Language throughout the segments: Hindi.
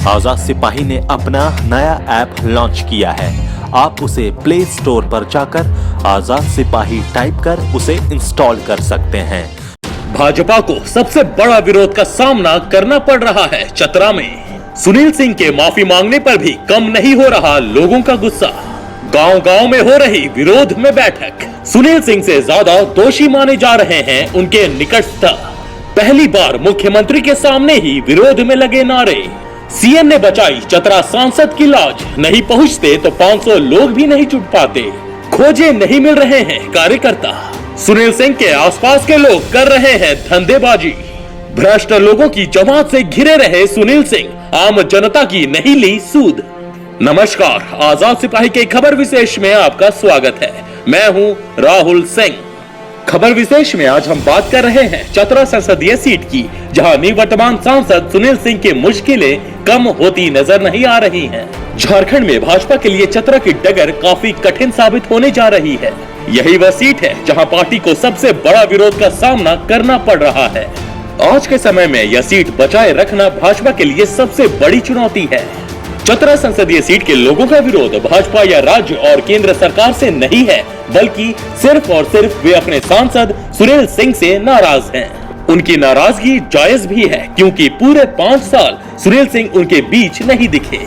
आजाद सिपाही ने अपना नया ऐप लॉन्च किया है। आप उसे प्ले स्टोर पर जाकर आजाद सिपाही टाइप कर उसे इंस्टॉल कर सकते हैं। भाजपा को सबसे बड़ा विरोध का सामना करना पड़ रहा है चतरा में। सुनील सिंह के माफी मांगने पर भी कम नहीं हो रहा लोगों का गुस्सा। गांव-गांव में हो रही विरोध में बैठक। सुनील सिंह से ज्यादा दोषी माने जा रहे हैं उनके निकटस्थ। पहली बार मुख्यमंत्री के सामने ही विरोध में लगे नारे। सीएम ने बचाई चतरा सांसद की लाज, नहीं पहुंचते तो 500 लोग भी नहीं जुट पाते। खोजे नहीं मिल रहे हैं कार्यकर्ता। सुनील सिंह के आसपास के लोग कर रहे हैं धंधेबाजी। भ्रष्ट लोगों की जमात से घिरे रहे सुनील सिंह आम जनता की नहीं ली सूद। नमस्कार, आजाद सिपाही के खबर विशेष में आपका स्वागत है। मैं हूं राहुल सिंह। खबर विशेष में आज हम बात कर रहे हैं चतरा संसदीय सीट की, जहां निवर्तमान सांसद सुनील सिंह की मुश्किलें कम होती नजर नहीं आ रही हैं। झारखंड में भाजपा के लिए चतरा की डगर काफी कठिन साबित होने जा रही है। यही वह सीट है जहां पार्टी को सबसे बड़ा विरोध का सामना करना पड़ रहा है। आज के समय में यह सीट बचाए रखना भाजपा के लिए सबसे बड़ी चुनौती है। चतरा संसदीय सीट के लोगों का विरोध भाजपा या राज्य और केंद्र सरकार से नहीं है, बल्कि सिर्फ और सिर्फ वे अपने सांसद सुनील सिंह से नाराज हैं। उनकी नाराजगी जायज भी है, क्योंकि पूरे 5 साल सुनील सिंह उनके बीच नहीं दिखे।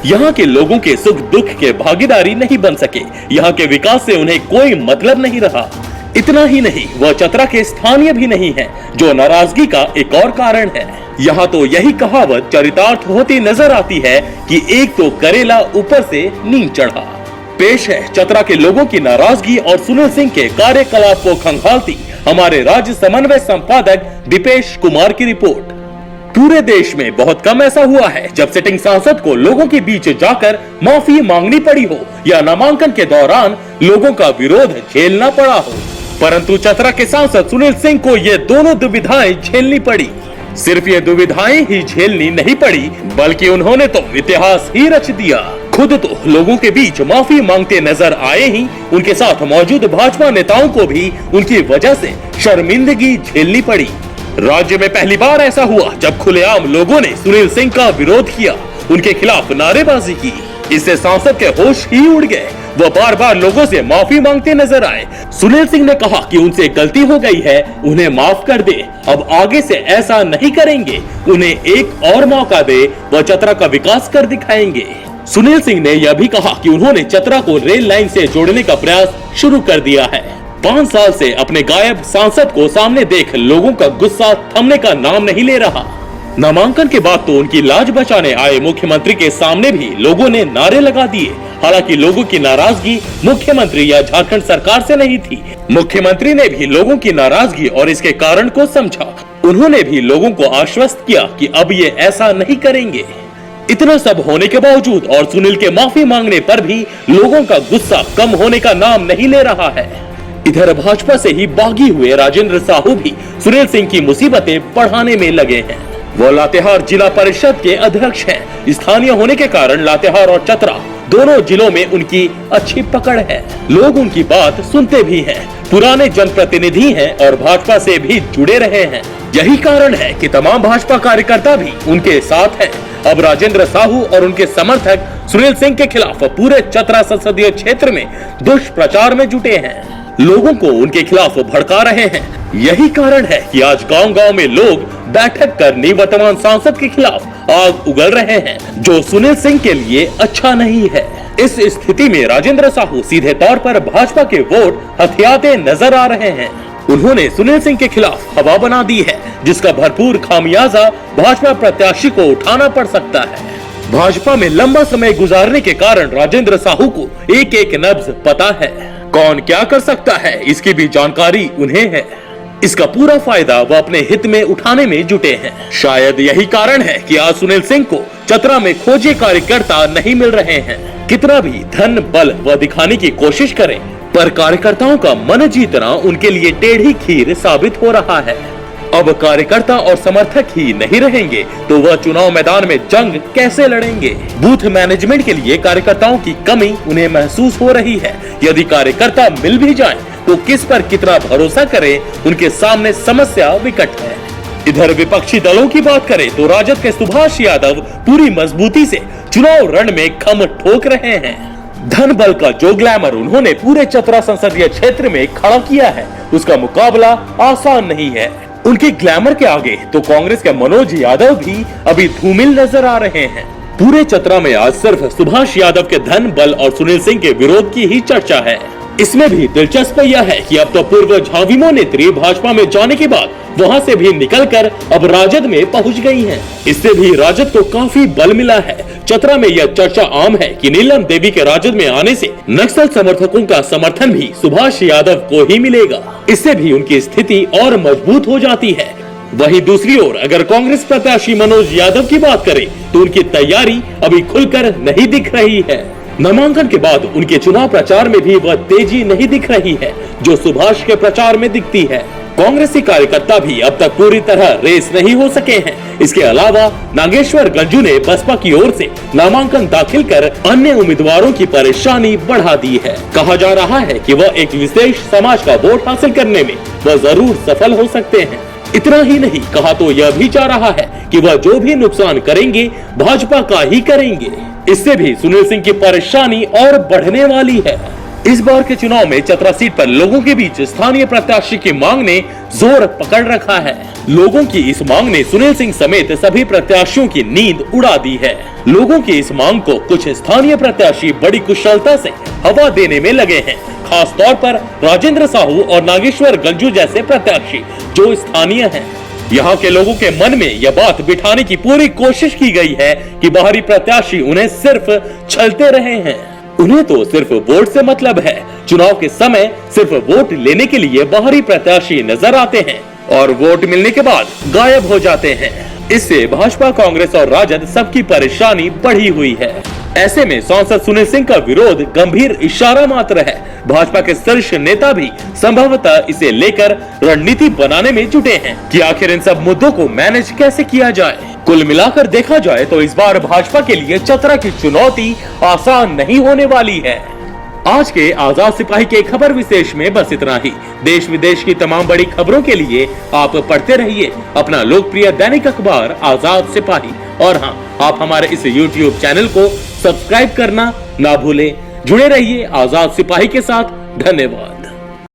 यहाँ के लोगों के सुख दुख के भागीदारी नहीं बन सके। यहाँ के विकास से उन्हें कोई मतलब नहीं रहा। इतना ही नहीं, वह चतरा के स्थानीय भी नहीं है, जो नाराजगी का एक और कारण है। यहाँ तो यही कहावत चरितार्थ होती नजर आती है कि एक तो करेला ऊपर से नीम चढ़ा। पेश है चतरा के लोगों की नाराजगी और सुनील सिंह के कार्यकलाप को खंगालती हमारे राज्य समन्वय संपादक दीपेश कुमार की रिपोर्ट। पूरे देश में बहुत कम ऐसा हुआ है जब सिटिंग सांसद को लोगों के बीच जाकर माफी मांगनी पड़ी हो या नामांकन के दौरान लोगों का विरोध झेलना पड़ा हो, परंतु चतरा के सांसद सुनील सिंह को ये दोनों दुविधाएं झेलनी पड़ी। सिर्फ ये दुविधाएं ही झेलनी नहीं पड़ी, बल्कि उन्होंने तो इतिहास ही रच दिया। खुद तो लोगों के बीच माफी मांगते नजर आए ही उनके साथ मौजूद भाजपा नेताओं को भी उनकी वजह से शर्मिंदगी झेलनी पड़ी। राज्य में पहली बार ऐसा हुआ जब खुलेआम लोगों ने सुनील सिंह का विरोध किया, उनके खिलाफ नारेबाजी की। इससे सांसद के होश ही उड़ गए। वह बार बार लोगों से माफी मांगते नजर आए। सुनील सिंह ने कहा कि उनसे गलती हो गई है, उन्हें माफ कर दे, अब आगे से ऐसा नहीं करेंगे, उन्हें एक और मौका दे, वह चतरा का विकास कर दिखाएंगे। सुनील सिंह ने यह भी कहा कि उन्होंने चतरा को रेल लाइन से जोड़ने का प्रयास शुरू कर दिया है। 5 साल से अपने गायब सांसद को सामने देख लोगों का गुस्सा थमने का नाम नहीं ले रहा। नामांकन के बाद तो उनकी लाज बचाने आए मुख्यमंत्री के सामने भी लोगों ने नारे लगा दिए। हालांकि लोगों की नाराजगी मुख्यमंत्री या झारखंड सरकार से नहीं थी। मुख्यमंत्री ने भी लोगों की नाराजगी और इसके कारण को समझा। उन्होंने भी लोगों को आश्वस्त किया कि अब ये ऐसा नहीं करेंगे। इतना सब होने के बावजूद और सुनील के माफी मांगने पर भी लोगों का गुस्सा कम होने का नाम नहीं ले रहा है। इधर भाजपा से ही बागी हुए राजेंद्र साहू भी सुनील सिंह की मुसीबतें बढ़ाने में लगे हैं। वो लातेहार जिला परिषद के अध्यक्ष हैं। स्थानीय होने के कारण लातेहार और चतरा दोनों जिलों में उनकी अच्छी पकड़ है। लोग उनकी बात सुनते भी हैं। पुराने जनप्रतिनिधि हैं और भाजपा से भी जुड़े रहे हैं। यही कारण है कि तमाम भाजपा कार्यकर्ता भी उनके साथ हैं। अब राजेंद्र साहू और उनके समर्थक सुनील सिंह के खिलाफ पूरे चतरा संसदीय क्षेत्र में दुष्प्रचार में जुटे हैं। लोगों को उनके खिलाफ भड़का रहे हैं। यही कारण है कि आज गांव-गांव में लोग बैठक कर निवर्तमान सांसद के खिलाफ आग उगल रहे हैं, जो सुनील सिंह के लिए अच्छा नहीं है। इस स्थिति में राजेंद्र साहू सीधे तौर पर भाजपा के वोट हथियाते नजर आ रहे हैं। उन्होंने सुनील सिंह के खिलाफ हवा बना दी है, जिसका भरपूर खामियाजा भाजपा प्रत्याशी को उठाना पड़ सकता है। भाजपा में लंबा समय गुजारने के कारण राजेंद्र साहू को एक एक नब्ज पता है। कौन क्या कर सकता है, इसकी भी जानकारी उन्हें है। इसका पूरा फायदा वह अपने हित में उठाने में जुटे हैं। शायद यही कारण है कि आज सुनील सिंह को चतरा में खोजे कार्यकर्ता नहीं मिल रहे हैं। कितना भी धन बल वह दिखाने की कोशिश करें, पर कार्यकर्ताओं का मन जीतना उनके लिए टेढ़ी खीर साबित हो रहा है। अब कार्यकर्ता और समर्थक ही नहीं रहेंगे तो वह चुनाव मैदान में जंग कैसे लड़ेंगे। बूथ मैनेजमेंट के लिए कार्यकर्ताओं की कमी उन्हें महसूस हो रही है। यदि कार्यकर्ता मिल भी जाएं, तो किस पर कितना भरोसा करें, उनके सामने समस्या विकट है। इधर विपक्षी दलों की बात करें तो राजद के सुभाष यादव पूरी मजबूती से चुनाव रण में खम ठोक रहे हैं। धन बल का जो ग्लैमर उन्होंने पूरे चतरा संसदीय क्षेत्र में खड़ा किया है, उसका मुकाबला आसान नहीं है। उनके ग्लैमर के आगे तो कांग्रेस के मनोज यादव भी अभी धूमिल नजर आ रहे हैं। पूरे चतरा में आज सिर्फ सुभाष यादव के धन बल और सुनील सिंह के विरोध की ही चर्चा है। इसमें भी दिलचस्प यह है कि अब तो पूर्व झाविमो नेत्री भाजपा में जाने के बाद वहां से भी निकलकर अब राजद में पहुंच गई हैं। इससे भी राजद को काफी बल मिला है। चतरा में यह चर्चा आम है कि नीलम देवी के राजद में आने से नक्सल समर्थकों का समर्थन भी सुभाष यादव को ही मिलेगा। इससे भी उनकी स्थिति और मजबूत हो जाती है। वहीं दूसरी ओर अगर कांग्रेस प्रत्याशी मनोज यादव की बात करें तो उनकी तैयारी अभी खुलकर नहीं दिख रही है। नामांकन के बाद उनके चुनाव प्रचार में भी वह तेजी नहीं दिख रही है जो सुभाष के प्रचार में दिखती है। कांग्रेसी कार्यकर्ता भी अब तक पूरी तरह रेस नहीं हो सके हैं। इसके अलावा नागेश्वर गंजू ने बसपा की ओर से नामांकन दाखिल कर अन्य उम्मीदवारों की परेशानी बढ़ा दी है। कहा जा रहा है कि वह एक विशेष समाज का वोट हासिल करने में वह जरूर सफल हो सकते हैं। इतना ही नहीं, कहा तो यह भी जा रहा है कि वह जो भी नुकसान करेंगे भाजपा का ही करेंगे। इससे भी सुनील सिंह की परेशानी और बढ़ने वाली है। इस बार के चुनाव में चतरा सीट पर लोगों के बीच स्थानीय प्रत्याशी की मांग ने जोर पकड़ रखा है। लोगों की इस मांग ने सुनील सिंह समेत सभी प्रत्याशियों की नींद उड़ा दी है। लोगों की इस मांग को कुछ स्थानीय प्रत्याशी बड़ी कुशलता से हवा देने में लगे हैं। खास तौर पर राजेंद्र साहू और नागेश्वर गंजू जैसे प्रत्याशी जो स्थानीय हैं। यहाँ के लोगों के मन में यह बात बिठाने की पूरी कोशिश की गई है कि बाहरी प्रत्याशी उन्हें सिर्फ छलते रहे हैं। उन्हें तो सिर्फ वोट से मतलब है। चुनाव के समय सिर्फ वोट लेने के लिए बाहरी प्रत्याशी नजर आते हैं और वोट मिलने के बाद गायब हो जाते हैं। इससे भाजपा, कांग्रेस और राजद सबकी परेशानी बढ़ी हुई है। ऐसे में सांसद सुनील सिंह का विरोध गंभीर इशारा मात्र है। भाजपा के शीर्ष नेता भी संभवतः इसे लेकर रणनीति बनाने में जुटे हैं कि आखिर इन सब मुद्दों को मैनेज कैसे किया जाए। कुल मिलाकर देखा जाए तो इस बार भाजपा के लिए चतरा की चुनौती आसान नहीं होने वाली है। आज के आजाद सिपाही के खबर विशेष में बस इतना ही। देश विदेश की तमाम बड़ी खबरों के लिए आप पढ़ते रहिए अपना लोकप्रिय दैनिक अखबार आजाद सिपाही। और हाँ, आप हमारे इस YouTube चैनल को सब्सक्राइब करना ना भूलें। जुड़े रहिए आजाद सिपाही के साथ। धन्यवाद।